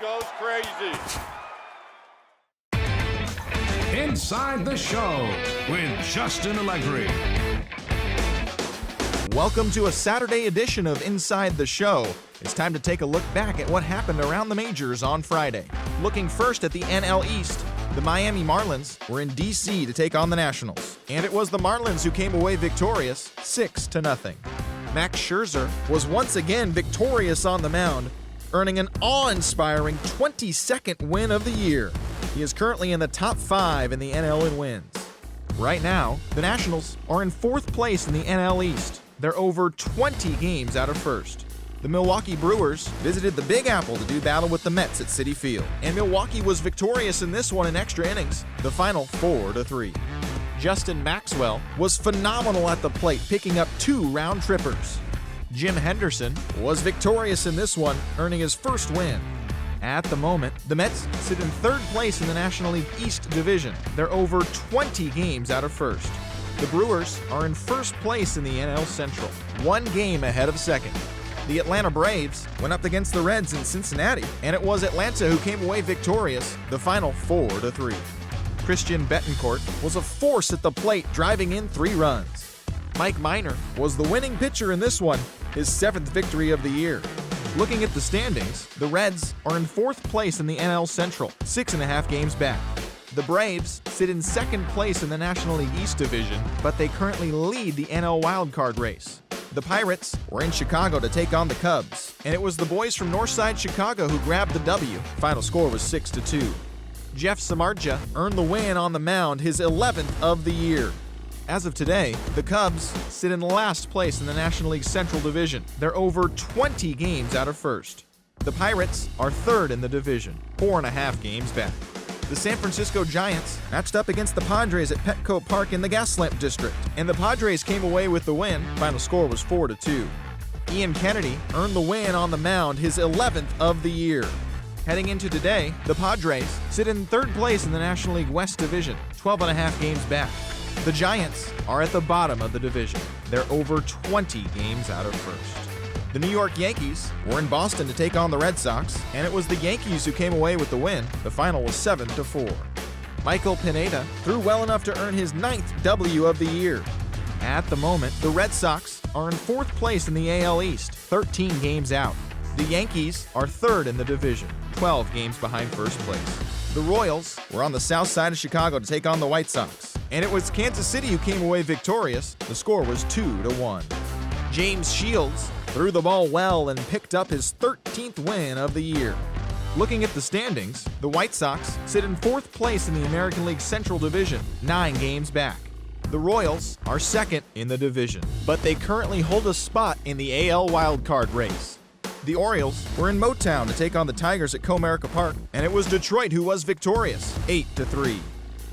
goes crazy. Inside the Show with Justin Allegri. Welcome to a Saturday edition of Inside the Show. It's time to take a look back at what happened around the majors on Friday. Looking first at the NL East, the Miami Marlins were in D.C. to take on the Nationals, and it was the Marlins who came away victorious 6-0. Max Scherzer was once again victorious on the mound, earning an awe-inspiring 22nd win of the year. He is currently in the top 5 in the NL in wins. Right now, the Nationals are in 4th place in the NL East. They're over 20 games out of first. The Milwaukee Brewers visited the Big Apple to do battle with the Mets at Citi Field, and Milwaukee was victorious in this one in extra innings, the final 4-3. Justin Maxwell was phenomenal at the plate, picking up 2 round trippers. Jim Henderson was victorious in this one, earning his first win. At the moment, the Mets sit in 3rd place in the National League East Division. They're over 20 games out of first. The Brewers are in 1st place in the NL Central, 1 game ahead of second. The Atlanta Braves went up against the Reds in Cincinnati, and it was Atlanta who came away victorious, the final 4-3. Christian Bettencourt was a force at the plate, driving in 3 runs. Mike Minor was the winning pitcher in this one, his 7th victory of the year. Looking at the standings, the Reds are in 4th place in the NL Central, 6.5 games back. The Braves sit in 2nd place in the National League East Division, but they currently lead the NL wildcard race. The Pirates were in Chicago to take on the Cubs, and it was the boys from Northside Chicago who grabbed the W. Final score was 6-2. Jeff Samardzija earned the win on the mound, his 11th of the year. As of today, the Cubs sit in last place in the National League Central Division. They're over 20 games out of first. The Pirates are 3rd in the division, 4.5 games back. The San Francisco Giants matched up against the Padres at Petco Park in the Gaslamp District, and the Padres came away with the win. Final score was 4-2. Ian Kennedy earned the win on the mound, his 11th of the year. Heading into today, the Padres sit in 3rd place in the National League West Division, 12.5 games back. The Giants are at the bottom of the division. They're over 20 games out of first. The New York Yankees were in Boston to take on the Red Sox, and it was the Yankees who came away with the win. The final was 7-4. Michael Pineda threw well enough to earn his 9th W of the year. At the moment, the Red Sox are in 4th place in the AL East, 13 games out. The Yankees are 3rd in the division, 12 games behind first place. The Royals were on the south side of Chicago to take on the White Sox, and it was Kansas City who came away victorious. The score was 2-1. James Shields threw the ball well and picked up his 13th win of the year. Looking at the standings, the White Sox sit in 4th place in the American League Central Division, 9 games back. The Royals are 2nd in the division, but they currently hold a spot in the AL wildcard race. The Orioles were in Motown to take on the Tigers at Comerica Park, and it was Detroit who was victorious, 8-3.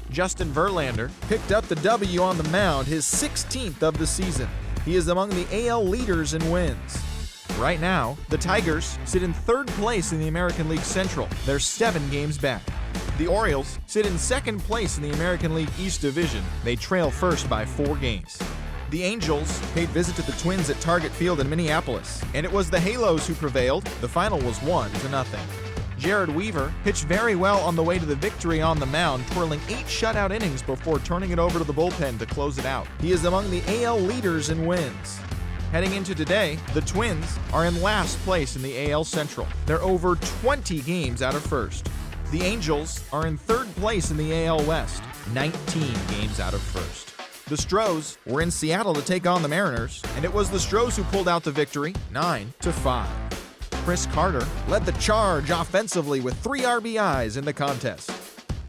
Justin Verlander picked up the W on the mound, his 16th of the season. He is among the AL leaders in wins. Right now, the Tigers sit in 3rd place in the American League Central. They're 7 games back. The Orioles sit in 2nd place in the American League East Division. They trail first by 4 games. The Angels paid visit to the Twins at Target Field in Minneapolis, and it was the Halos who prevailed. The final was 1-0. Jared Weaver pitched very well on the way to the victory on the mound, twirling 8 shutout innings before turning it over to the bullpen to close it out. He is among the AL leaders in wins. Heading into today, the Twins are in last place in the AL Central. They're over 20 games out of first. The Angels are in 3rd place in the AL West, 19 games out of first. The Stros were in Seattle to take on the Mariners, and it was the Stros who pulled out the victory, 9-5. Chris Carter led the charge offensively with 3 RBIs in the contest.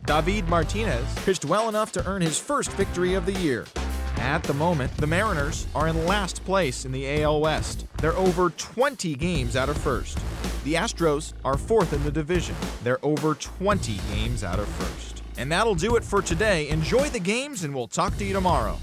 David Martinez pitched well enough to earn his first victory of the year. At the moment, the Mariners are in last place in the AL West. They're over 20 games out of first. The Astros are 4th in the division. They're over 20 games out of first. And that'll do it for today. Enjoy the games, and we'll talk to you tomorrow.